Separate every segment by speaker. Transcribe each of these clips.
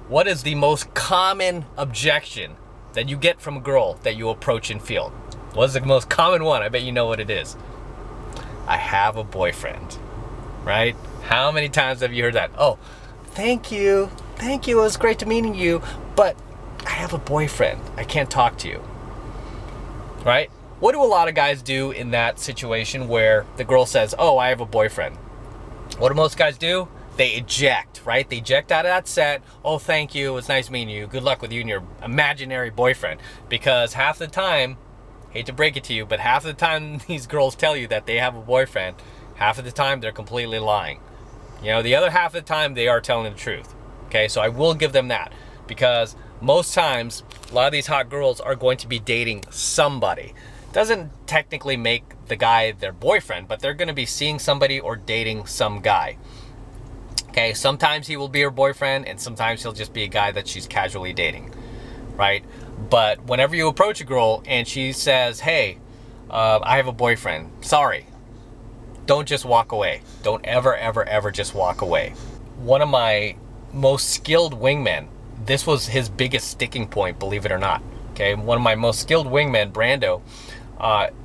Speaker 1: What is the most common objection that you get from a girl that you approach in field? What's the most common one? I bet you know what it is. I have a boyfriend, right? How many times have you heard that? Oh, thank you. Thank you. It was great to meeting you, but I have a boyfriend. I can't talk to you. Right? What do a lot of guys do in that situation where the girl says, oh, I have a boyfriend? What do most guys do? They eject, right? They eject out of that set. Oh, thank you. It was nice meeting you. Good luck with you and your imaginary boyfriend. Because half the time, hate to break it to you, but half the time these girls tell you that they have a boyfriend, half of the time they're completely lying. You know, the other half of the time they are telling the truth. Okay, so I will give them that. Because most times, a lot of these hot girls are going to be dating somebody. Doesn't technically make the guy their boyfriend, but they're going to be seeing somebody or dating some guy. Okay, sometimes he will be her boyfriend, and sometimes he'll just be a guy that she's casually dating, right? But whenever you approach a girl and she says, hey, I have a boyfriend, sorry, don't just walk away. Don't ever just walk away. One of my most skilled wingmen, this was his biggest sticking point, believe it or not. Okay, one of my most skilled wingmen, Brando,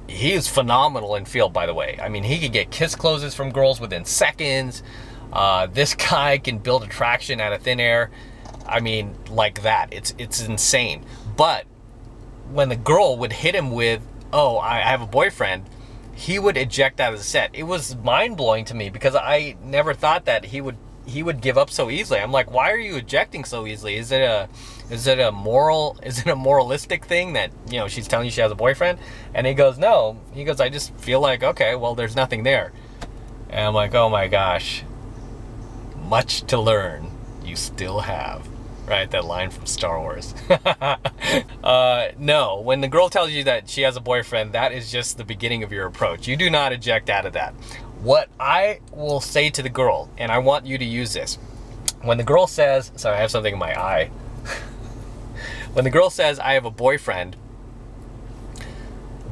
Speaker 1: he is phenomenal in field, by the way. I mean, he could get kiss closes from girls within seconds. This guy can build attraction out of thin air. I mean, like that. It's insane. But when the girl would hit him with, oh, I have a boyfriend, he would eject out of the set. It was mind-blowing to me because I never thought that he would give up so easily. I'm like, why are you ejecting so easily? Is it a moralistic thing that, you know, she's telling you she has a boyfriend? And he goes, no. He goes, I just feel like, okay, well, there's nothing there. And I'm like, oh my gosh. Much to learn, you still have. Right, that line from Star Wars. No, when the girl tells you that she has a boyfriend, that is just the beginning of your approach. You do not eject out of that. What I will say to the girl, and I want you to use this, when the girl says, sorry, I have something in my eye. When the girl says, I have a boyfriend,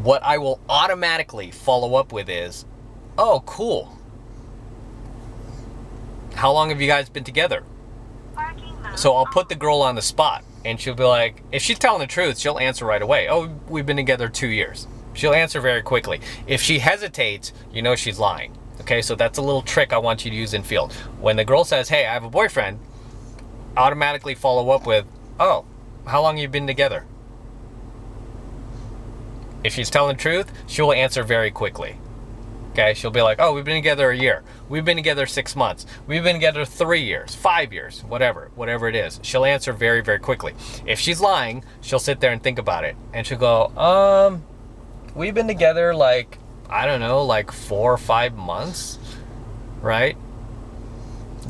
Speaker 1: what I will automatically follow up with is, oh, cool. How long have you guys been together? So I'll put the girl on the spot, and she'll be like, if she's telling the truth, she'll answer right away. Oh, we've been together 2 years. She'll answer very quickly. If she hesitates, you know she's lying. Okay, so that's a little trick I want you to use in field. When the girl says, hey, I have a boyfriend, automatically follow up with, oh, how long have you been together? If she's telling the truth, she'll answer very quickly. Okay, she'll be like, oh, we've been together a year. We've been together 6 months. We've been together 3 years, 5 years, whatever it is. She'll answer very, very quickly. If she's lying, she'll sit there and think about it. And she'll go, we've been together like, I don't know, like 4 or 5 months, right?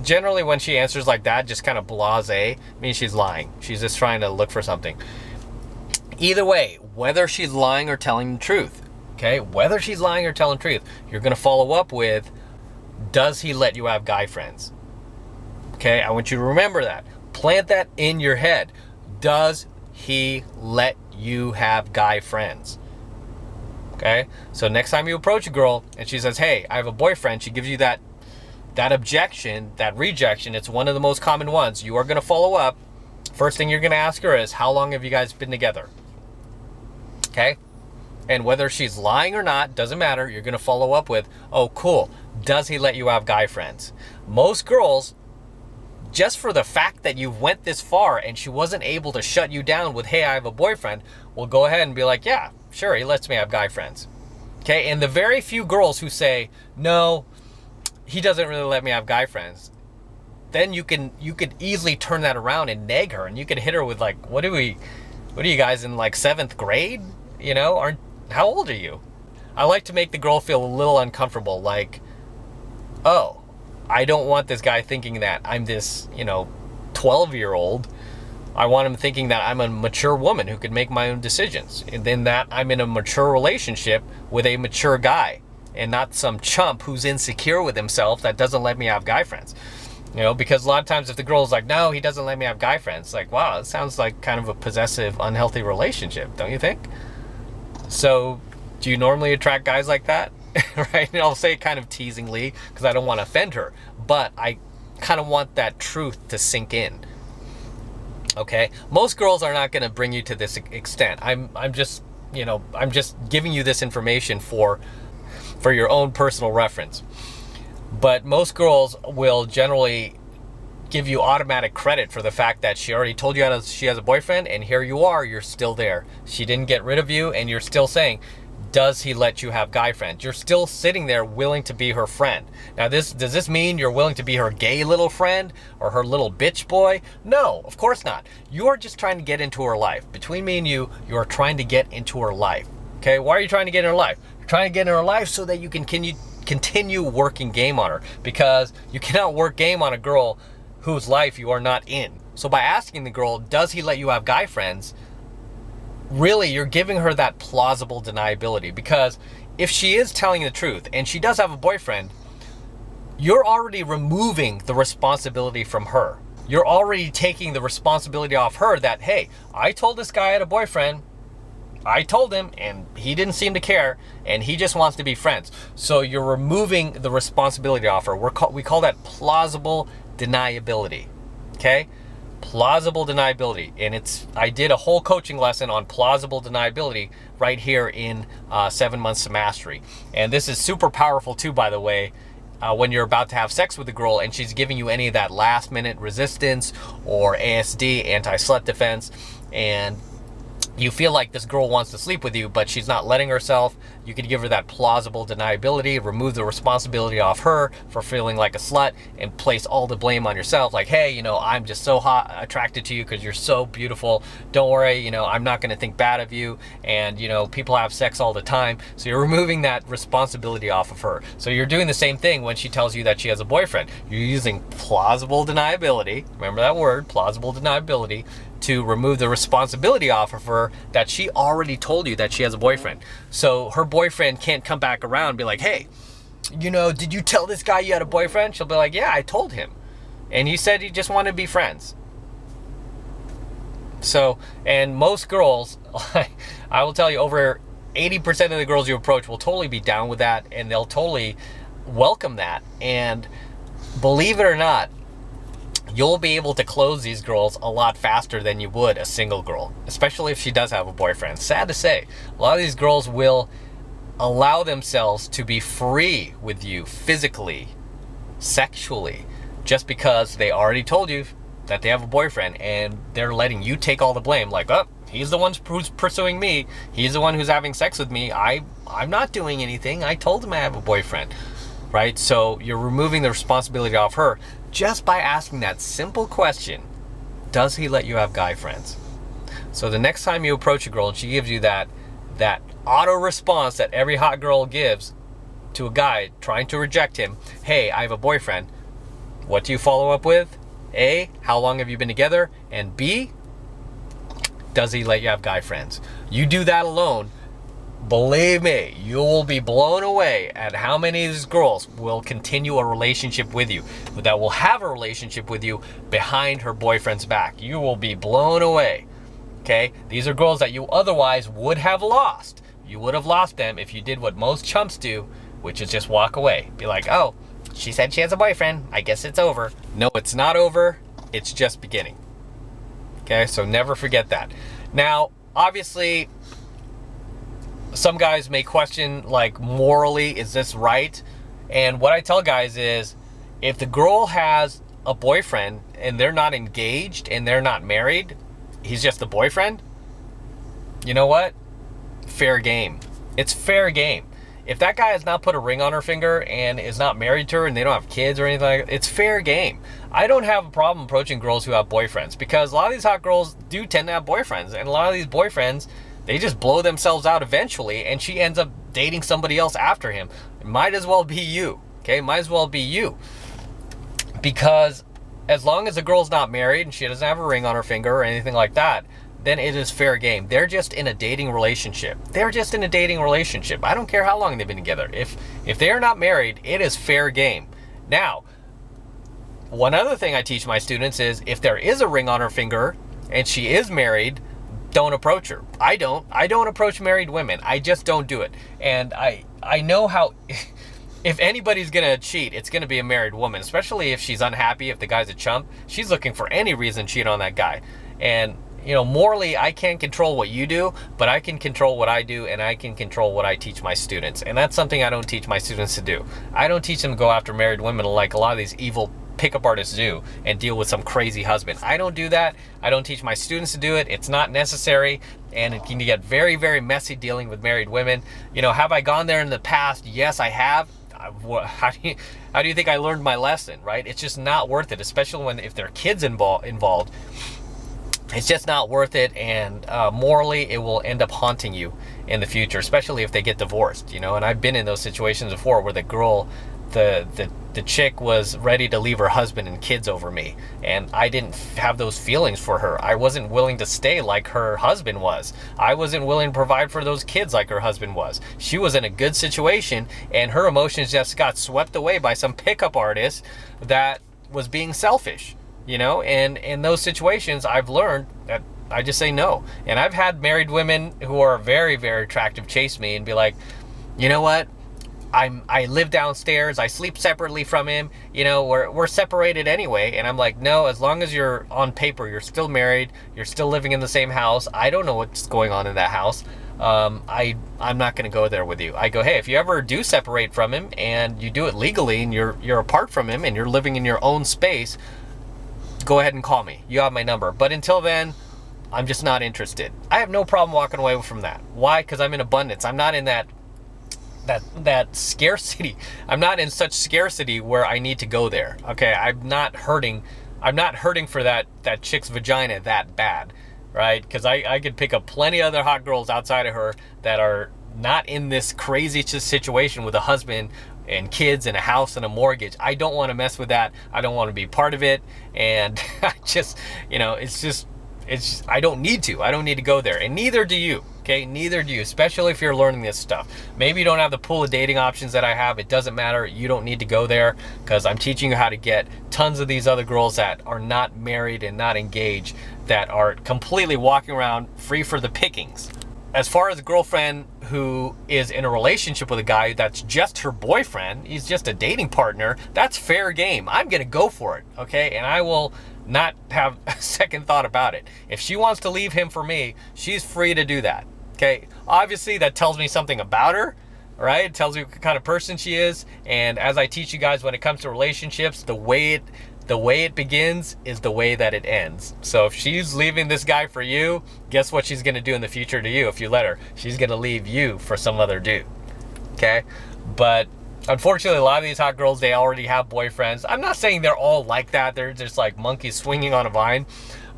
Speaker 1: Generally, when she answers like that, just kind of blasé, means she's lying. She's just trying to look for something. Either way, whether she's lying or telling the truth, okay, whether she's lying or telling the truth, you're going to follow up with, does he let you have guy friends? Okay, I want you to remember that. Plant that in your head. Does he let you have guy friends? Okay, so next time you approach a girl and she says, hey, I have a boyfriend, she gives you that objection, that rejection, it's one of the most common ones. You are going to follow up. First thing you're going to ask her is, how long have you guys been together? Okay? And whether she's lying or not, doesn't matter. You're going to follow up with, oh, cool. Does he let you have guy friends? Most girls, just for the fact that you went this far and she wasn't able to shut you down with, hey, I have a boyfriend, will go ahead and be like, yeah, sure, he lets me have guy friends. Okay, and the very few girls who say, no, he doesn't really let me have guy friends, then you could easily turn that around and nag her, and you could hit her with like, what are you guys in like 7th grade? You know, how old are you? I like to make the girl feel a little uncomfortable, like, oh, I don't want this guy thinking that I'm this, 12-year-old. I want him thinking that I'm a mature woman who can make my own decisions, and then that I'm in a mature relationship with a mature guy and not some chump who's insecure with himself that doesn't let me have guy friends. Because a lot of times if the girl's like, no, he doesn't let me have guy friends, like, wow, it sounds like kind of a possessive, unhealthy relationship, don't you think? So do you normally attract guys like that? Right? And I'll say it kind of teasingly because I don't want to offend her, but I kind of want that truth to sink in. Okay, most girls are not going to bring you to this extent. I'm just, I'm just giving you this information for your own personal reference. But most girls will generally give you automatic credit for the fact that she already told you she has a boyfriend, and here you are, you're still there. She didn't get rid of you, and you're still saying, does he let you have guy friends? You're still sitting there willing to be her friend. Now, does this mean you're willing to be her gay little friend or her little bitch boy? No, of course not. You are just trying to get into her life. Between me and you are trying to get into her life. Okay, why are you trying to get in her life? You're trying to get in her life so that you can continue working game on her, because you cannot work game on a girl whose life you are not in. So by asking the girl, does he let you have guy friends? Really, you're giving her that plausible deniability, because if she is telling the truth and she does have a boyfriend, you're already removing the responsibility from her. You're already taking the responsibility off her that, hey, I told this guy I had a boyfriend. I told him and he didn't seem to care, and he just wants to be friends. So you're removing the responsibility off her. We call that plausible deniability. Okay? Plausible deniability. And I did a whole coaching lesson on plausible deniability right here in 7 Months to Mastery. And this is super powerful too, by the way, when you're about to have sex with a girl and she's giving you any of that last minute resistance or ASD, anti-slut defense, and you feel like this girl wants to sleep with you, but she's not letting herself. You could give her that plausible deniability, remove the responsibility off her for feeling like a slut, and place all the blame on yourself. Like, hey, I'm just so attracted to you because you're so beautiful. Don't worry, I'm not going to think bad of you. And, people have sex all the time. So you're removing that responsibility off of her. So you're doing the same thing when she tells you that she has a boyfriend. You're using plausible deniability. Remember that word, plausible deniability, to remove the responsibility off of her that she already told you that she has a boyfriend. So her boyfriend can't come back around and be like, hey, did you tell this guy you had a boyfriend? She'll be like, yeah, I told him. And he said he just wanted to be friends. So, and most girls, I will tell you, over 80% of the girls you approach will totally be down with that, and they'll totally welcome that. And believe it or not, you'll be able to close these girls a lot faster than you would a single girl, especially if she does have a boyfriend. Sad to say, a lot of these girls will allow themselves to be free with you physically, sexually, just because they already told you that they have a boyfriend, and they're letting you take all the blame. Like, oh, he's the one who's pursuing me. He's the one who's having sex with me. I'm not doing anything. I told him I have a boyfriend. Right? So you're removing the responsibility off her just by asking that simple question, does he let you have guy friends? So the next time you approach a girl and she gives you that auto response that every hot girl gives to a guy trying to reject him, hey, I have a boyfriend, what do you follow up with? A, how long have you been together? And B, does he let you have guy friends? You do that alone, believe me, you will be blown away at how many of these girls will continue a relationship with you, that will have a relationship with you behind her boyfriend's back. You will be blown away. Okay? These are girls that you otherwise would have lost. You would have lost them if you did what most chumps do, which is just walk away. Be like, oh, she said she has a boyfriend, I guess it's over. No, it's not over. It's just beginning. Okay? So never forget that. Now, obviously, some guys may question, like, morally, is this right? And what I tell guys is, if the girl has a boyfriend and they're not engaged and they're not married, he's just a boyfriend, you know what? Fair game. It's fair game. If that guy has not put a ring on her finger and is not married to her and they don't have kids or anything like that, it's fair game. I don't have a problem approaching girls who have boyfriends, because a lot of these hot girls do tend to have boyfriends, and a lot of these boyfriends, they just blow themselves out eventually, and she ends up dating somebody else after him. It might as well be you, okay? Might as well be you. Because as long as the girl's not married and she doesn't have a ring on her finger or anything like that, then it is fair game. They're just in a dating relationship. They're just in a dating relationship. I don't care how long they've been together. If they are not married, it is fair game. Now, one other thing I teach my students is, if there is a ring on her finger and she is married, don't approach her. I don't approach married women. I just don't do it. And I know how, if anybody's gonna cheat, it's gonna be a married woman, especially if she's unhappy, if the guy's a chump. She's looking for any reason to cheat on that guy. And morally, I can't control what you do, but I can control what I do, and I can control what I teach my students. And that's something I don't teach my students to do. I don't teach them to go after married women like a lot of these evil pickup artists do and deal with some crazy husband. I don't do that. I don't teach my students to do it. It's not necessary, and it can get very, very messy dealing with married women. Have I gone there in the past? Yes, I have. How do you think I learned my lesson, right? It's just not worth it, especially if there are kids involved. It's just not worth it, and morally, it will end up haunting you in the future, especially if they get divorced. And I've been in those situations before where the girl, the chick was ready to leave her husband and kids over me, and I didn't have those feelings for her. I wasn't willing to stay like her husband was. I wasn't willing to provide for those kids like her husband was. She was in a good situation, and her emotions just got swept away by some pickup artist that was being selfish. And in those situations, I've learned that I just say no. And I've had married women who are very, very attractive chase me and be like, you know what? I live downstairs. I sleep separately from him. We're separated anyway. And I'm like, no, as long as you're on paper, you're still married. You're still living in the same house. I don't know what's going on in that house. I'm not going to go there with you. I go, hey, if you ever do separate from him and you do it legally and you're apart from him and you're living in your own space, go ahead and call me. You have my number. But until then, I'm just not interested. I have no problem walking away from that. Why? Because I'm in abundance. I'm not in that scarcity. I'm not in such scarcity where I need to go there. Okay, I'm not hurting for that chick's vagina that bad, right? Because I could pick up plenty of other hot girls outside of her that are not in this crazy situation with a husband and kids and a house and a mortgage. I don't want to mess with that. I don't want to be part of it. And I just, I don't need to. I don't need to go there. And neither do you. Okay, neither do you, especially if you're learning this stuff. Maybe you don't have the pool of dating options that I have. It doesn't matter. You don't need to go there, because I'm teaching you how to get tons of these other girls that are not married and not engaged, that are completely walking around free for the pickings. As far as a girlfriend who is in a relationship with a guy that's just her boyfriend, he's just a dating partner, that's fair game. I'm going to go for it, okay? And I will not have a second thought about it. If she wants to leave him for me, she's free to do that, okay? Obviously, that tells me something about her, right? It tells me what kind of person she is. And as I teach you guys, when it comes to relationships, the way it begins is the way that it ends. So if she's leaving this guy for you, guess what she's going to do in the future to you if you let her? She's going to leave you for some other dude, okay? But unfortunately, a lot of these hot girls, they already have boyfriends. I'm not saying they're all like that. They're just like monkeys swinging on a vine,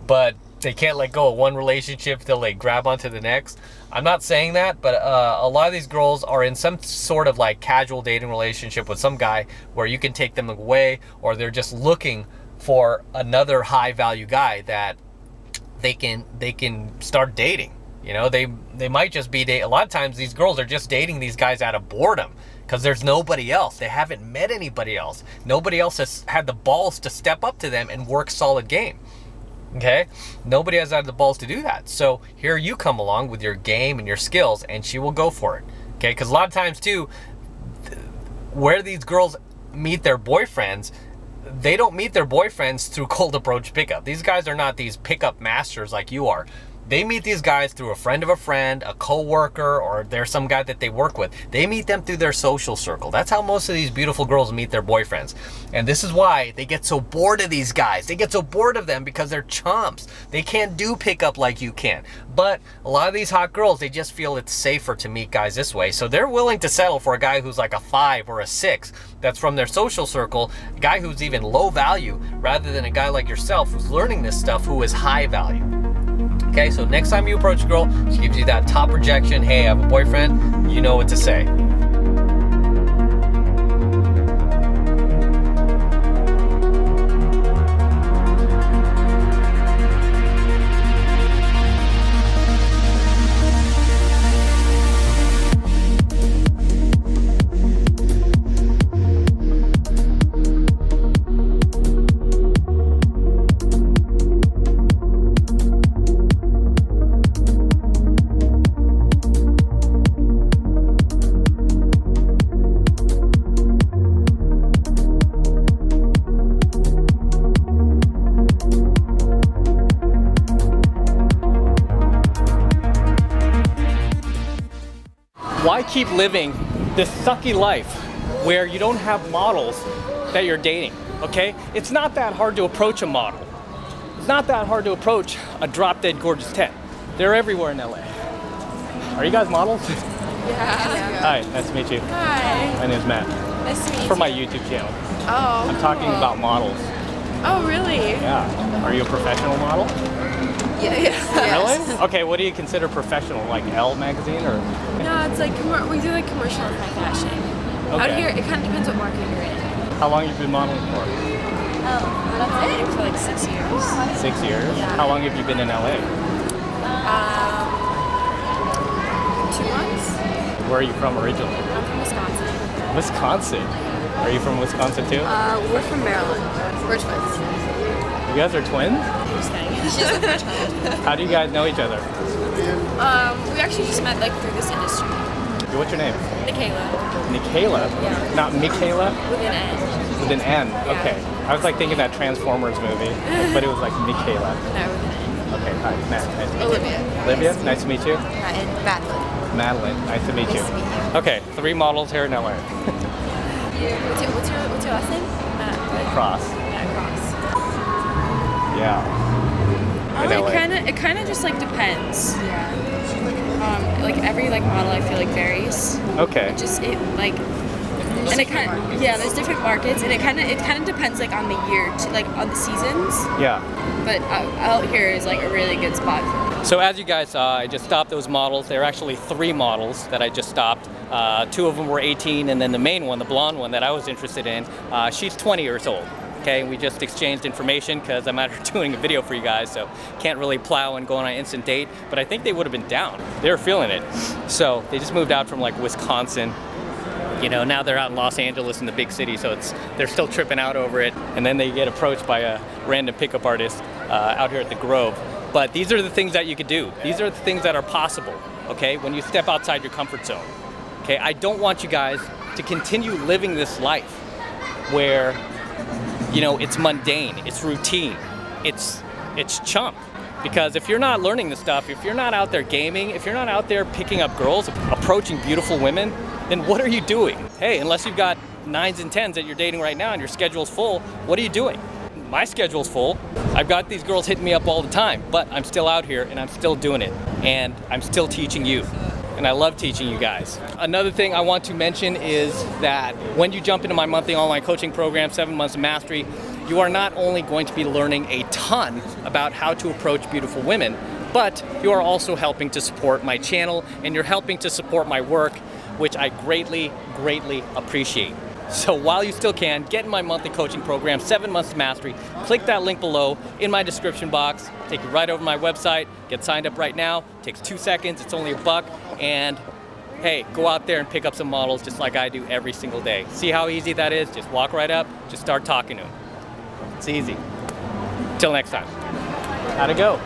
Speaker 1: but they can't let go of one relationship till they grab onto the next. I'm not saying that, but a lot of these girls are in some sort of like casual dating relationship with some guy where you can take them away, or they're just looking for another high value guy that they can start dating. They might just be a lot of times these girls are just dating these guys out of boredom, because there's nobody else. They haven't met anybody else. Nobody else has had the balls to step up to them and work solid game. Okay, nobody has had the balls to do that. So here you come along with your game and your skills, and she will go for it. Okay, because a lot of times too, where these girls meet their boyfriends, they don't meet their boyfriends through cold approach pickup. These guys are not these pickup masters like you are. They meet these guys through a friend of a friend, a co-worker, or there's some guy that they work with. They meet them through their social circle. That's how most of these beautiful girls meet their boyfriends. And this is why they get so bored of these guys. They get so bored of them because they're chumps. They can't do pickup like you can. But a lot of these hot girls, they just feel it's safer to meet guys this way. So they're willing to settle for a guy who's like a 5 or a 6 that's from their social circle, a guy who's even low value, rather than a guy like yourself who's learning this stuff who is high value. Okay, so next time you approach a girl, she gives you that top rejection, hey, I have a boyfriend, you know what to say. why keep living this sucky life where you don't have models that you're dating, okay? It's not that hard to approach a model. It's not that hard to approach a drop-dead gorgeous 10. They're everywhere in LA. Are you guys models?
Speaker 2: Yeah.
Speaker 1: Hi, nice to meet you.
Speaker 2: Hi.
Speaker 1: My name's Matt.
Speaker 2: Nice to meet you.
Speaker 1: For my YouTube channel.
Speaker 2: Oh,
Speaker 1: I'm talking
Speaker 2: cool.
Speaker 1: about models.
Speaker 2: Oh, really?
Speaker 1: Yeah. Are you a professional model?
Speaker 2: Yeah. Yes.
Speaker 1: Really? Okay, what do you consider professional? Like Elle magazine or?
Speaker 2: No, it's like, we do like commercial and high fashion.
Speaker 1: Okay.
Speaker 2: Out here, it kind of depends what market you're in.
Speaker 1: How long have you been modeling for?
Speaker 2: That's it. For like 6 years.
Speaker 1: 6 years?
Speaker 2: Yeah.
Speaker 1: How long have you been in LA?
Speaker 2: 2 months.
Speaker 1: Where are you from originally?
Speaker 2: I'm from Wisconsin.
Speaker 1: Wisconsin. Are you from Wisconsin too?
Speaker 2: We're from Maryland. We're twins.
Speaker 1: You guys are twins?
Speaker 2: Just kidding. She's a first child.
Speaker 1: How do you guys know each other?
Speaker 2: We actually just met like through this industry.
Speaker 1: What's your name?
Speaker 2: Michaela.
Speaker 1: Nikayla?
Speaker 2: Yeah.
Speaker 1: Not Michaela?
Speaker 2: With an N.
Speaker 1: With an N?
Speaker 2: Yeah.
Speaker 1: Okay. I was like thinking that Transformers movie, but it was like Michaela.
Speaker 2: No, with an N.
Speaker 1: Okay, hi, Matt. Nice to meet you.
Speaker 2: Olivia.
Speaker 1: Olivia, nice to meet you.
Speaker 2: And Madeline.
Speaker 1: Madeline, nice to meet you.
Speaker 2: Nice to meet you.
Speaker 1: Okay, 3 models here in LA.
Speaker 2: What's your last name? Matt.
Speaker 1: Cross.
Speaker 2: Matt Cross.
Speaker 1: Yeah. In LA.
Speaker 3: It kind of just like depends.
Speaker 2: Yeah.
Speaker 3: Like every like model I feel like varies.
Speaker 1: Okay.
Speaker 3: And it kind of there's different markets and it kind of depends like on the year like on the seasons.
Speaker 1: Yeah.
Speaker 3: But out here is like a really good spot.
Speaker 1: So as you guys saw, I just stopped those models. There are actually 3 models that I just stopped. 2 of them were 18, and then the main one, the blonde one that I was interested in, she's 20 years old. Okay, we just exchanged information because I'm out here doing a video for you guys, so can't really plow and go on an instant date, but I think they would have been down. They were feeling it. So they just moved out from like Wisconsin. You know, now they're out in Los Angeles in the big city, so they're still tripping out over it, and then they get approached by a random pickup artist out here at the Grove. But these are the things that you could do. These are the things that are possible, okay, when you step outside your comfort zone. Okay, I don't want you guys to continue living this life where, you know, it's mundane, it's routine, it's chump. Because if you're not learning this stuff, if you're not out there gaming, if you're not out there picking up girls, approaching beautiful women, then what are you doing? Hey, unless you've got 9s and 10s that you're dating right now and your schedule's full, what are you doing? My schedule's full. I've got these girls hitting me up all the time, but I'm still out here and I'm still doing it. And I'm still teaching you. And I love teaching you guys. Another thing I want to mention is that when you jump into my monthly online coaching program, 7 Months of Mastery, you are not only going to be learning a ton about how to approach beautiful women, but you are also helping to support my channel and you're helping to support my work, which I greatly, greatly appreciate. So while you still can, get in my monthly coaching program, 7 Months of Mastery. Click that link below in my description box. Take you right over to my website. Get signed up right now. It takes 2 seconds. It's only $1. And hey, go out there and pick up some models just like I do every single day. See how easy that is? Just walk right up. Just start talking to them. It's easy. Till next time. How'd it go?